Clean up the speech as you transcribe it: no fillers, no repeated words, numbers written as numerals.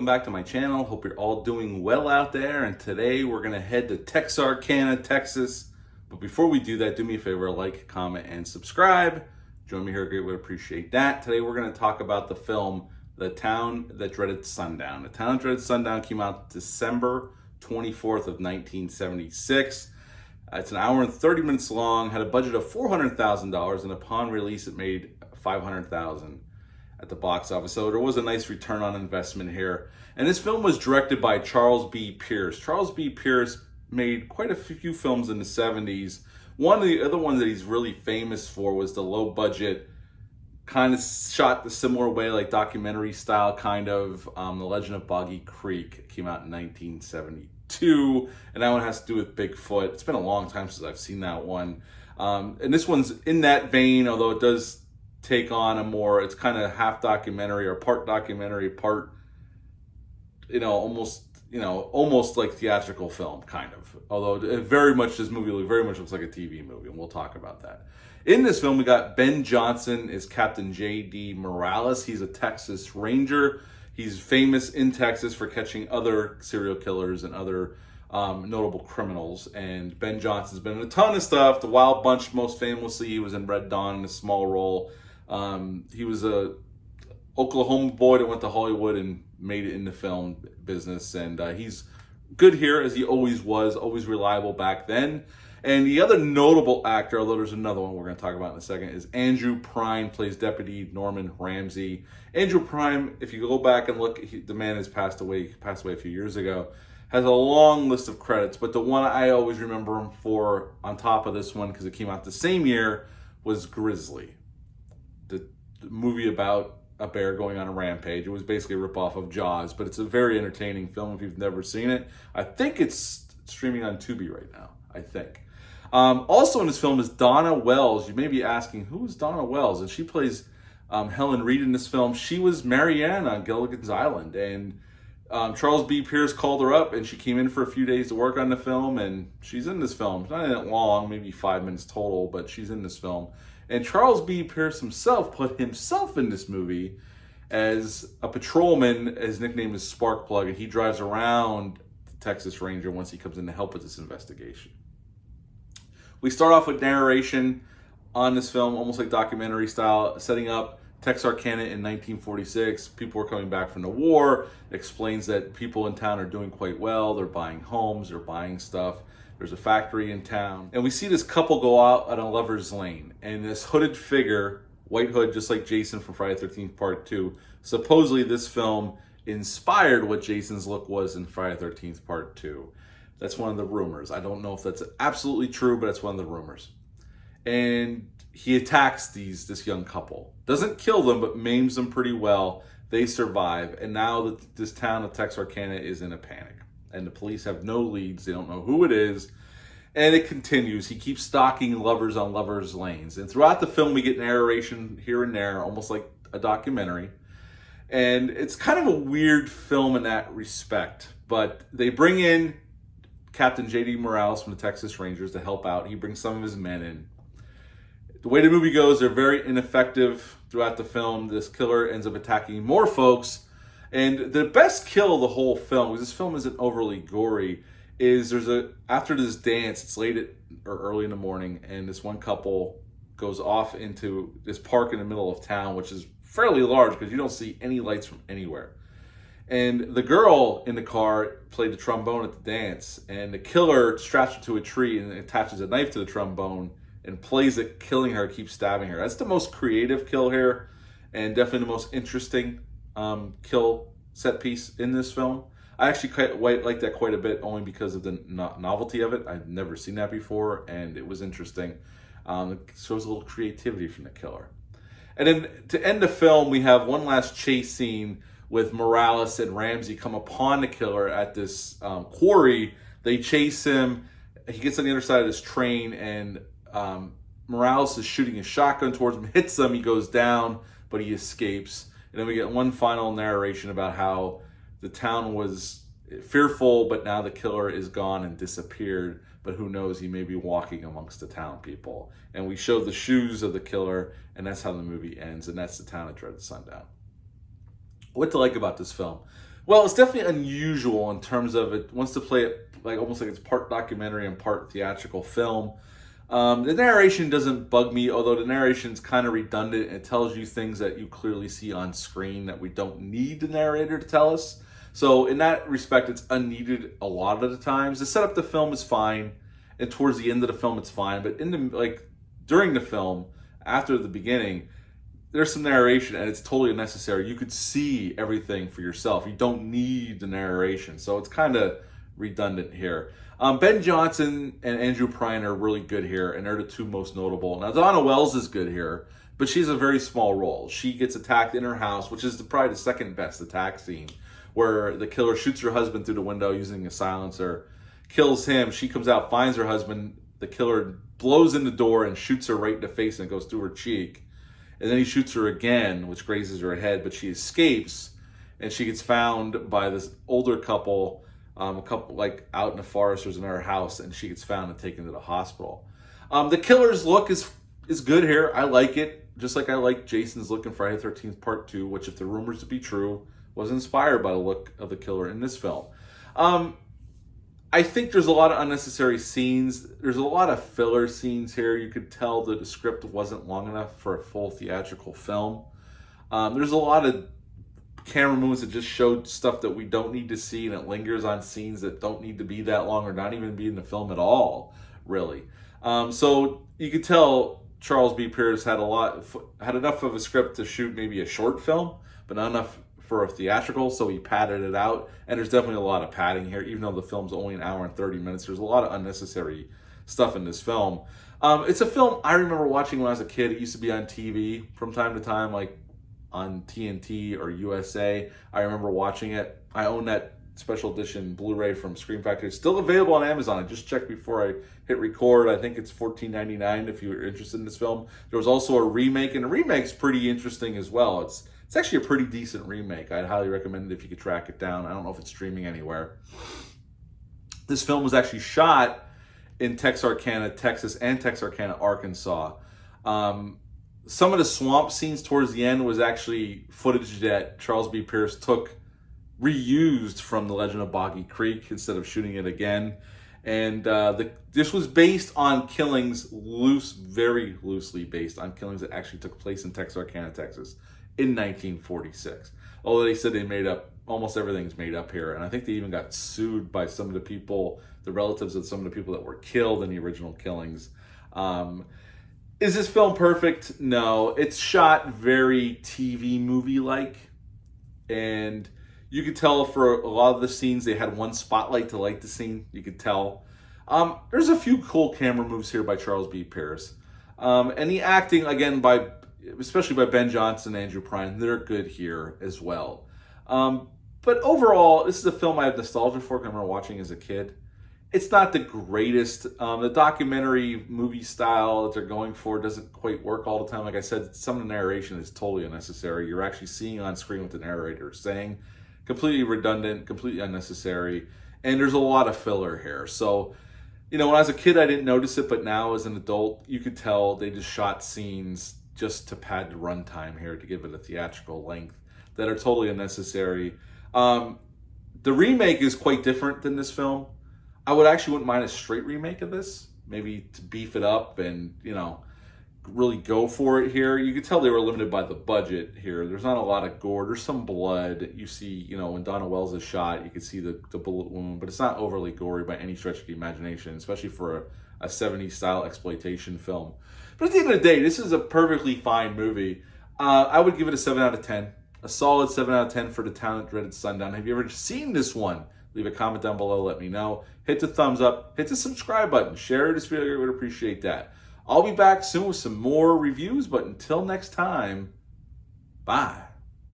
welcome back to my channel. Hope you're all doing well out there, and today we're gonna head to Texarkana, Texas. But before we do that, do me a favor, like, comment, and subscribe. Join me here, great would appreciate that. Today we're gonna talk about the film, The Town That Dreaded Sundown. The Town That Dreaded Sundown came out December 24th of 1976. It's an hour and 30 minutes long, had a budget of $400,000, and upon release it made $500,000 at the box office. So there was a nice return on investment here. And this film was directed by Charles B. Pierce. Charles B. Pierce made quite a few films in the 70s. One of the other ones that he's really famous for was the low budget, kind of shot the similar way, like documentary style kind of, The Legend of Boggy Creek. It came out in 1972, and that one has to do with Bigfoot. It's been a long time since I've seen that one. And this one's in that vein, although it does take on a more, it's kind of half documentary or part documentary, part, almost like theatrical film, kind of. Although this movie very much looks like a TV movie, and we'll talk about that. In this film, we got Ben Johnson as Captain J.D. Morales. He's a Texas Ranger. He's famous in Texas for catching other serial killers and other notable criminals. And Ben Johnson's been in a ton of stuff. The Wild Bunch, most famously, he was in Red Dawn in a small role. He was a Oklahoma boy that went to Hollywood and made it in the film business, and he's good here, as he always was, always reliable back then. And the other notable actor, although there's another one we're going to talk about in a second, is Andrew Prine, plays Deputy Norman Ramsey. Andrew Prine, if you go back and look, the man has passed away a few years ago, has a long list of credits, but the one I always remember him for, on top of this one, because it came out the same year, was Grizzly, the movie about a bear going on a rampage. It was basically a ripoff of Jaws, but it's a very entertaining film if you've never seen it. I think it's streaming on Tubi right now, I think. Also in this film is Donna Wells. You may be asking, who is Donna Wells? And she plays Helen Reed in this film. She was Marianne on Gilligan's Island, and Charles B. Pierce called her up, and she came in for a few days to work on the film, and she's in this film. It's not that long, maybe 5 minutes total, but she's in this film. And Charles B. Pierce himself put himself in this movie as a patrolman. His nickname is Sparkplug, and he drives around the Texas Ranger once he comes in to help with this investigation. We start off with narration on this film, almost like documentary style, setting up Texarkana in 1946. People were coming back from the war. It explains that people in town are doing quite well. They're buying homes, they're buying stuff. There's a factory in town. And we see this couple go out on a lover's lane. And this hooded figure, white hood, just like Jason from Friday the 13th Part 2. Supposedly this film inspired what Jason's look was in Friday the 13th Part 2. That's one of the rumors. I don't know if that's absolutely true, but it's one of the rumors. And he attacks this young couple. Doesn't kill them, but maims them pretty well. They survive. And now this town of Texarkana is in a panic. And the police have no leads. They don't know who it is. And it continues. He keeps stalking lovers on lovers' lanes. And throughout the film, we get narration here and there, almost like a documentary. And it's kind of a weird film in that respect. But they bring in Captain J.D. Morales from the Texas Rangers to help out. He brings some of his men in. The way the movie goes, they're very ineffective throughout the film. This killer ends up attacking more folks. And the best kill of the whole film, because this film isn't overly gory, is after this dance, it's late or early in the morning, and this one couple goes off into this park in the middle of town, which is fairly large because you don't see any lights from anywhere. And the girl in the car played the trombone at the dance, and the killer straps her to a tree and attaches a knife to the trombone and plays it, killing her, keeps stabbing her. That's the most creative kill here, and definitely the most interesting kill set piece in this film. I actually like that quite a bit, only because of the novelty of it. I've never seen that before, and it was interesting. It shows a little creativity from the killer. And then to end the film, we have one last chase scene with Morales and Ramsey come upon the killer at this quarry. They chase him. He gets on the other side of this train, and Morales is shooting a shotgun towards him, hits him, he goes down, but he escapes. And then we get one final narration about how the town was fearful, but now the killer is gone and disappeared. But who knows, he may be walking amongst the town people. And we show the shoes of the killer, and that's how the movie ends. And that's The Town That Dreaded Sundown. What to like about this film? Well, it's definitely unusual in terms of it wants to play it like almost like it's part documentary and part theatrical film. The narration doesn't bug me, although the narration's kind of redundant. It tells you things that you clearly see on screen that we don't need the narrator to tell us. So in that respect, it's unneeded a lot of the times. The setup of the film is fine, and towards the end of the film, it's fine. But in the during the film, after the beginning, there's some narration and it's totally unnecessary. You could see everything for yourself. You don't need the narration. So it's kind of redundant here. Ben Johnson and Andrew Prine are really good here, and they're the two most notable. Now, Donna Wells is good here, but she's a very small role. She gets attacked in her house, which is probably the second best attack scene, where the killer shoots her husband through the window using a silencer, kills him. She comes out, finds her husband. The killer blows in the door and shoots her right in the face, and it goes through her cheek. And then he shoots her again, which grazes her head, but she escapes, and she gets found by this older couple, a couple like out in the forest or in her house, and she gets found and taken to the hospital. The killer's look is good here. I like it, just like I like Jason's look in Friday the 13th Part 2, which, if the rumors to be true, was inspired by the look of the killer in this film. I think there's a lot of unnecessary scenes. There's a lot of filler scenes here. You could tell that the script wasn't long enough for a full theatrical film. There's a lot of camera moves that just showed stuff that we don't need to see, and it lingers on scenes that don't need to be that long or not even be in the film at all, really. So you could tell Charles B. Pierce had enough of a script to shoot maybe a short film, but not enough for a theatrical, so he padded it out. And there's definitely a lot of padding here, even though the film's only an hour and 30 minutes. There's a lot of unnecessary stuff in this film. It's a film I remember watching when I was a kid. It used to be on TV from time to time, like on TNT or USA. I remember watching it. I own that special edition Blu-ray from Scream Factory. It's still available on Amazon. I just checked before I hit record. I think it's $14.99 if you're interested in this film. There was also a remake, and the remake's pretty interesting as well. It's actually a pretty decent remake. I'd highly recommend it if you could track it down. I don't know if it's streaming anywhere. This film was actually shot in Texarkana, Texas, and Texarkana, Arkansas. Some of the swamp scenes towards the end was actually footage that Charles B. Pierce reused from The Legend of Boggy Creek instead of shooting it again. And this was based on killings, very loosely based on killings that actually took place in Texarkana, Texas, in 1946. Although they said they made up, almost everything's made up here. And I think they even got sued by some of the people, the relatives of some of the people that were killed in the original killings. Is this film perfect? No. It's shot very TV movie-like. And you could tell for a lot of the scenes, they had one spotlight to light the scene. You could tell. There's a few cool camera moves here by Charles B. Pierce. And the acting, again, especially by Ben Johnson and Andrew Prine, they're good here as well. But overall, this is a film I have nostalgia for because I remember watching as a kid. It's not the greatest. The documentary movie style that they're going for doesn't quite work all the time. Like I said, some of the narration is totally unnecessary. You're actually seeing on screen what the narrator is saying. Completely redundant, completely unnecessary. And there's a lot of filler here. So, when I was a kid, I didn't notice it, but now as an adult, you could tell they just shot scenes just to pad the runtime here to give it a theatrical length that are totally unnecessary. The remake is quite different than this film. I wouldn't mind a straight remake of this, maybe to beef it up and, really go for it here. You could tell they were limited by the budget here. There's not a lot of gore. There's some blood. You see, when Donna Wells is shot, you can see the bullet wound, but it's not overly gory by any stretch of the imagination, especially for a 70s style exploitation film. But at the end of the day, this is a perfectly fine movie. I would give it a 7 out of 10. A solid 7 out of 10 for the talent dreaded Sundown. Have you ever seen this one? Leave a comment down below. Let me know. Hit the thumbs up. Hit the subscribe button. Share this video. I would appreciate that. I'll be back soon with some more reviews. But until next time, bye.